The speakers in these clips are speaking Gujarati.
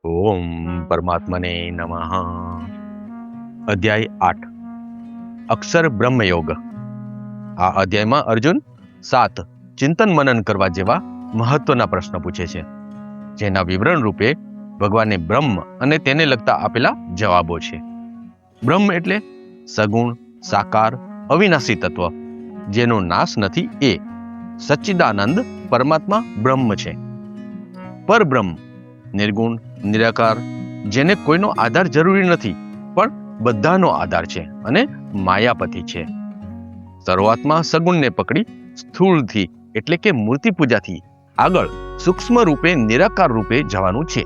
ઓમ પરમાત્મને નમઃ. અધ્યાય 8 અક્ષર બ્રહ્મયોગ. આ અધ્યાયમાં અર્જુન 7 ચિંતન મનન કરવા જેવા મહત્વના પ્રશ્ન પૂછે છે, જેના વિવરણ રૂપે ભગવાને બ્રહ્મ અને તેને લગતા આપેલા જવાબો છે. બ્રહ્મ એટલે સગુણ, સાકાર, અવિનાશી તત્વ, જેનો નાશ નથી, એ સચ્ચિદાનંદ પરમાત્મા બ્રહ્મ છે. પરબ્રહ્મ નિર્ગુણ, નિરાકાર, જેને કોઈનો આધાર જરૂરી નથી, પણ બધાનો આધાર છે અને માયાપતિ છે. શરૂઆતમાં સગુણને પકડી સ્થૂળથી એટલે કે મૂર્તિ પૂજાથી આગળ સૂક્ષ્મ રૂપે નિરાકાર રૂપે જવાનું છે.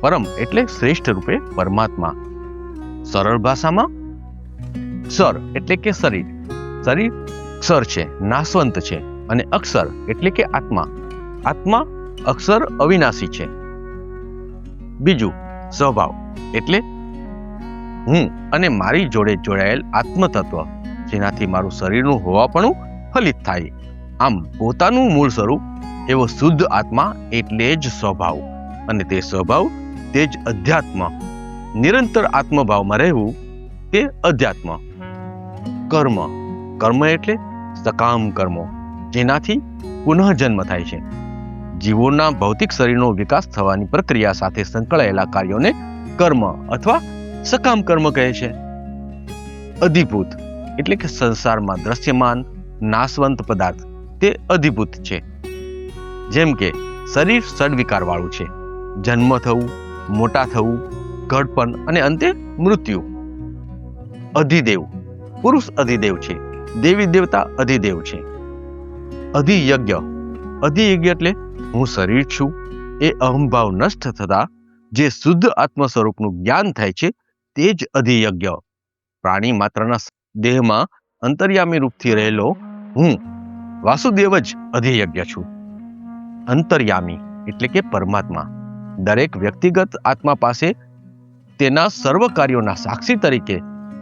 પરમ એટલે શ્રેષ્ઠ રૂપે પરમાત્મા. સરળ ભાષામાં સર એટલે કે શરીર. શરીર ક્ષર છે, નાશવંત છે, અને અક્ષર એટલે કે આત્મા. આત્મા અક્ષર અવિનાશી છે. બીજું સ્વભાવ એટલે હું અને મારી જોડે જોડાયેલ આત્મતત્વ, જેનાથી મારું શરીરનું હોવાપણું ફલિત થાય. આમ પોતાનું મૂળ સ્વરૂપ એવો શુદ્ધ આત્મા એટલે જ સ્વભાવ, અને તે સ્વભાવ તે જ અધ્યાત્મ. નિરંતર આત્મભાવમાં રહેવું તે અધ્યાત્મ. કર્મ. કર્મ એટલે સકામ કર્મો, જેનાથી પુનઃજન્મ થાય છે. જીવોના ભૌતિક શરીરનો વિકાસ થવાની પ્રક્રિયા સાથે સંકળાયેલા કાર્યોને કર્મ અથવા સકામ કર્મ કહે છે. અધિભૂત એટલે કે સંસારમાં દ્રશ્યમાન નાશવંત પદાર્થ તે અધિભૂત છે. જેમ કે શરીર ષડવિકાર વાળું છે. જન્મ થવું, મોટા થવું, ઘડપણ અને અંતે મૃત્યુ. અધિદેવ પુરુષ અધિદેવ છે, દેવી દેવતા અધિદેવ છે. અધિયજ્ઞ. અધિયજ્ઞ એટલે હું શરીર છું એ અહંભાવ નષ્ટ થતા જે શુદ્ધ આત્મ સ્વરૂપનું જ્ઞાન થાય છે, તે જ અધિયજ્ઞ. પ્રાણી માત્રના દેહમાં અંતર્યામી રૂપથી રહેલો હું વાસુદેવ જ અધિયજ્ઞ છું. અંતર્યામી એટલે કે પરમાત્મા દરેક વ્યક્તિગત આત્મા પાસે તેના સર્વ કાર્યોના સાક્ષી તરીકે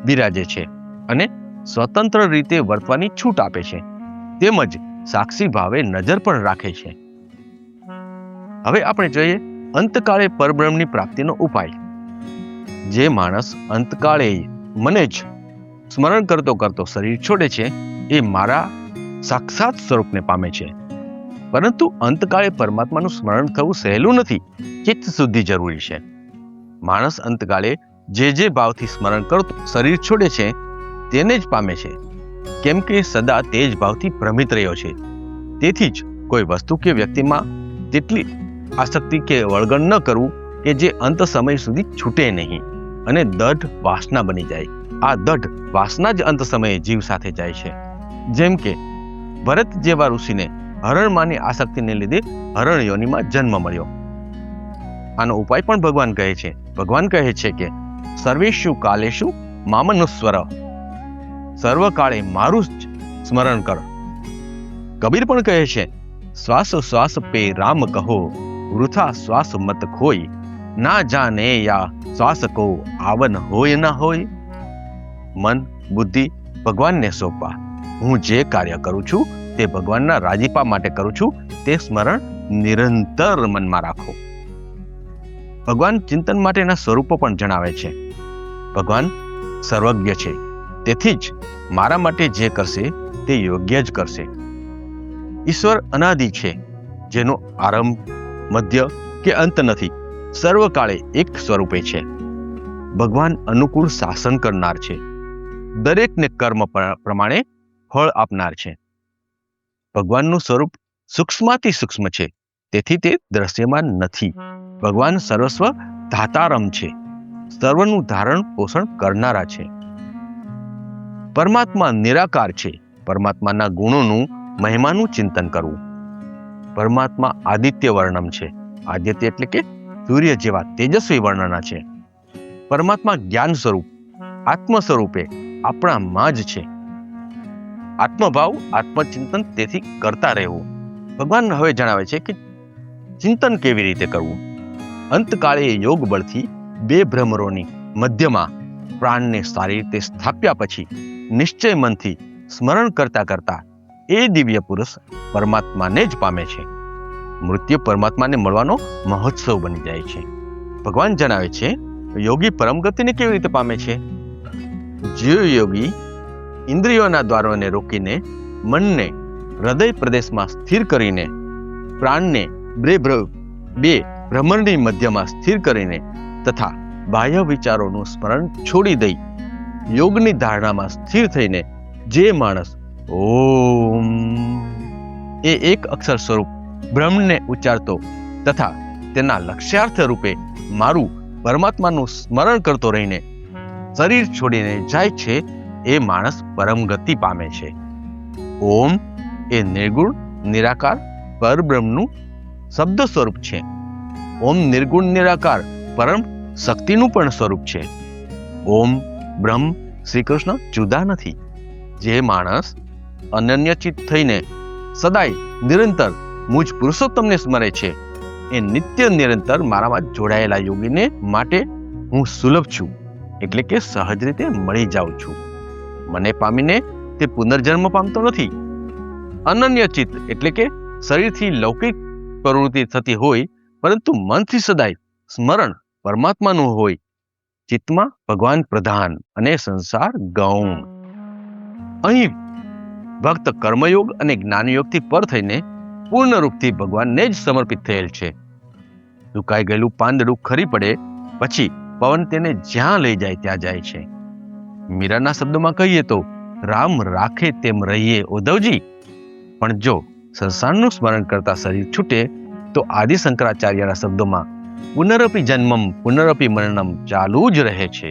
બિરાજે છે અને સ્વતંત્ર રીતે વર્તવાની છૂટ આપે છે, તેમજ સાક્ષી ભાવે નજર પણ રાખે છે. હવે આપણે જોઈએ અંતકાળે પરબ્રહ્મની પ્રાપ્તિનો ઉપાય. જે માણસ અંતકાળે મને જ સ્મરણ કરતો કરતો શરીર છોડે છે, એ મારા સાક્ષાત સ્વરૂપને પામે છે. પરંતુ અંતકાળે પરમાત્માનું સ્મરણ થવું સહેલું નથી, ચિત્ત શુદ્ધિ જરૂરી છે. માણસ અંતકાળે જે ભાવથી સ્મરણ કરતો શરીર છોડે છે, તેને જ પામે છે, કેમ કે સદા તે જ ભાવથી ભ્રમિત રહ્યો છે. તેથી જ કોઈ વસ્તુ કે વ્યક્તિમાં તેટલી આસક્તિ કે વળગણ ન કરવું કે જે અંત સમય સુધી છૂટે નહીં અને દઢ વાસના બની જાય. આ દઢ વાસના જ અંત સમયે જીવ સાથે જાય છે. જેમ કે ભરત જેવા ઋષિને હરણમાંની આસક્તિને લીધે હરણ યોનિમાં જન્મ મળ્યો. આનો ઉપાય પણ ભગવાન કહે છે. ભગવાન કહે છે કે સર્વેષુ કાલેષુ મામનુસ્વર, સર્વકાળે મારું જ સ્મરણ કર. કબીર પણ કહે છે શ્વાસ શ્વાસ પે રામ કહો, વૃથા શ્વાસ મત ખોય, ના જાને યા શ્વાસ કો આવન હોય ના હોય. મન બુદ્ધિ ભગવાનને સોંપવા. હું જે કાર્ય કરું છું તે ભગવાનના રાજીપા માટે કરું છું, તે સ્મરણ નિરંતર મનમાં રાખો. ભગવાન ચિંતન માટેના સ્વરૂપો પણ જણાવે છે. ભગવાન સર્વજ્ઞ છે, તેથી જ મારા માટે જે કરશે તે યોગ્ય જ કરશે. ઈશ્વર અનાદિ છે, જેનો આરંભ, મધ્ય કે અંત નથી, સર્વકાળે એક સ્વરૂપે છે. ભગવાન અનુકૂળ શાસન કરનાર છે, દરેકને કર્મ પ્રમાણે ફળ આપનાર છે. ભગવાનનું સ્વરૂપ સૂક્ષ્માતિ સૂક્ષ્મ છે, તેથી તે દ્રશ્યમાન નથી. ભગવાન સર્વસ્વ ધાતારમ છે, સર્વનું ધારણ પોષણ કરનારા છે. પરમાત્મા નિરાકાર છે, પરમાત્માના ગુણોનું મહિમાનું ચિંતન કરવું. પરમાત્મા આદિત્ય વર્ણમ છે, આદિત્ય એટલે કે સૂર્ય જેવા તેજસ્વી વર્ણના છે. પરમાત્મા જ્ઞાન સ્વરૂપ આત્મ સ્વરૂપે આપણામાં જ છે. આત્મભાવ આત્મચિંતન તેથી કરતા રહેવું. ભગવાન હવે જણાવે છે કે ચિંતન કેવી રીતે કરવું. અંતકાળે યોગ બળથી બે ભ્રમરોની મધ્યમાં પ્રાણને સારી રીતે સ્થાપ્યા પછી નિશ્ચય મનથી સ્મરણ કરતા કરતા એ દિવ્ય પુરુષ પરમાત્માને જ પામે છે. મૃત્યુ પરમાત્માને મળવાનો મહોત્સવ બની જાય છે. ભગવાન જણાવે છે યોગી પરમ ગતિને કેવી રીતે પામે છે. જે યોગી ઇન્દ્રિયોના દ્વારોને રોકીને મનને હૃદય પ્રદેશમાં સ્થિર કરીને પ્રાણને બે ભ્રમણની મધ્યમાં સ્થિર કરીને તથા બાહ્ય વિચારોનું સ્મરણ છોડી દઈ યોગની ધારણામાં સ્થિર થઈને જે માણસ ઓમ એ એક અક્ષર સ્વરૂપ બ્રહ્મને ઉચ્ચારતો તથા તેના લક્ષ્યાર્થ રૂપે મારું પરમાત્માનું સ્મરણ કરતો રહીને શરીર છોડીને જાય છે એ માણસ પરમ ગતિ પામે છે. ઓમ એ નિર્ગુણ નિરાકાર પરબ્રહ્મનું શબ્દ સ્વરૂપ છે. ઓમ નિર્ગુણ નિરાકાર પરમ શક્તિનું પણ સ્વરૂપ છે. ઓમ બ્રહ્મ શ્રી કૃષ્ણ જુદા નથી. જે માણસ અનન્યચિત થઈને સદાય નિરંતર મુજ પુરુષોત્તમને સ્મરે છે એ નિત્ય નિરંતર મારામાં જોડાયેલા યોગીને માટે હું સુલભ છું, એટલે કે સહજ રીતે મળી જાઉં છું. મને પામીને તે પુનર્જન્મ પામતો નથી. અનન્યચિત એટલે કે શરીરથી લૌકિક પ્રવૃત્તિ થતી હોય પરંતુ મનથી સદાય સ્મરણ પરમાત્માનું હોય. ચિત્તમાં ભગવાન પ્રધાન અને સંસાર ગૌણ. અહીં ભક્ત કર્મયોગ અને જ્ઞાનયોગથી પર થઈને પૂર્ણ રૂપથી ભગવાનને જ સમર્પિત થયેલ છે. સુકાઈ ગયેલું પાંદડું ખરી પડે પછી પવન તેને જ્યાં લઈ જાય ત્યાં જાય છે. મીરાના શબ્દોમાં કહીએ તો રામ રાખે તેમ રહીએ ઉદ્ધવજી. પણ જો સંસારનું સ્મરણ કરતા શરીર છૂટે તો આદિ શંકરાચાર્યના શબ્દોમાં પુનરપી જન્મમ પુનરપી મરણમ ચાલુ જ રહે છે.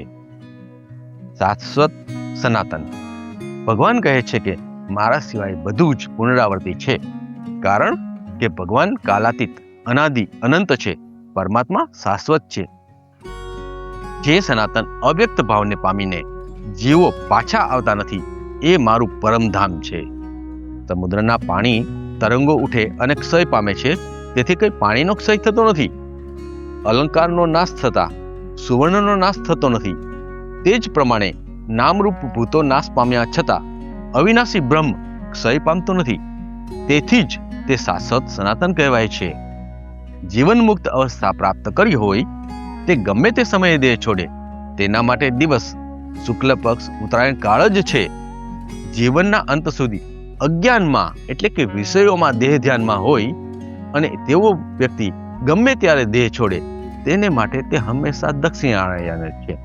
શાશ્વત સનાતન ભગવાન કહે છે કે મારા સિવાય બધું જ પુનરાવર્તી છે, કારણ કે ભગવાન કાલાતીત અનાદિ અનંત છે. પરમાત્મા શાશ્વત છે. જે સનાતન અવ્યક્ત ભાવને પામીને જીવો પાછા આવતા નથી એ મારું પરમધામ છે. સમુદ્રના પાણી તરંગો ઉઠે અને ક્ષય પામે છે, તેથી કઈ પાણીનો ક્ષય થતો નથી. અલંકારનો નાશ થતા સુવર્ણનો નાશ થતો નથી. તે જ પ્રમાણે નામરૂપ ભૂતો નાશ પામ્યા છતાં અવિનાશી બ્રહ્મ ક્ષય પામતો નથી. તેથી જ તે શાશ્વત સનાતન કહેવાય છે. જીવન મુક્ત અવસ્થા પ્રાપ્ત કરી હોય તે ગમે તે સમયે દેહ છોડે. તેના માટે દિવસ શુક્લ પક્ષ ઉત્તરાયણ કાળ જ છે. જીવનના અંત સુધી અજ્ઞાનમાં એટલે કે વિષયોમાં દેહ ધ્યાનમાં હોય અને તેવો વ્યક્તિ ગમે ત્યારે દેહ છોડે તેને માટે તે હંમેશા દક્ષિણાયન છે.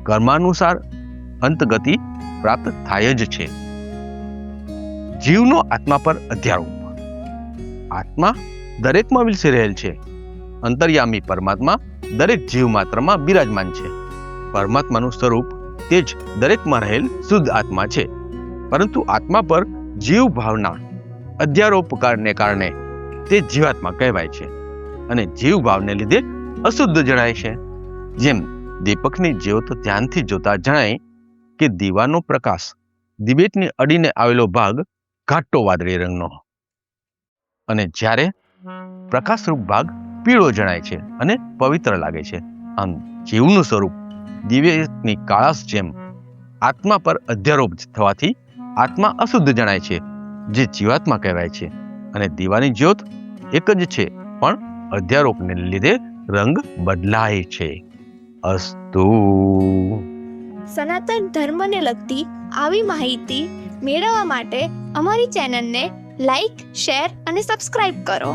કર્માનુસાર અંતગતિ પ્રાપ્ત થાય જ છે. જીવનો આત્મા પર અધ્યારોપ. આત્મા દરેકમાં વિલસી રહેલ છે. અંતર્યામી પરમાત્મા દરેક જીવ માત્રમાં બિરાજમાન છે. પરમાત્માનું સ્વરૂપ તે જ દરેકમાં રહેલ શુદ્ધ આત્મા છે. પરંતુ આત્મા પર જીવ ભાવના અધ્યારોપને કારણે તે જીવાત્મા કહેવાય છે અને જીવ ભાવને લીધે અશુદ્ધ જણાય છે. જેમ દીપકની જ્યોત ધ્યાનથી જોતા જણાય કે દીવાનો પ્રકાશ દિવેટની અડીને આવેલો ભાગ ઘાટો વાદળી રંગનો અને જ્યારે પ્રકાશરૂપ ભાગ પીળો જણાય છે અને પવિત્ર લાગે છે. આમ જીવનું સ્વરૂપ દિવેટની કાળાશ જેમ આત્મા પર અધ્યારોપ થવાથી આત્મા અશુદ્ધ જણાય છે, જે જીવાત્મા કહેવાય છે. અને દીવાની જ્યોત એક જ છે, પણ અધ્યારોપને લીધે રંગ બદલાય છે. અસ્તુ. સનાતન ધર્મને લગતી આવી માહિતી મેળવવા માટે અમારી ચેનલને લાઈક, શેર અને સબસ્ક્રાઇબ કરો.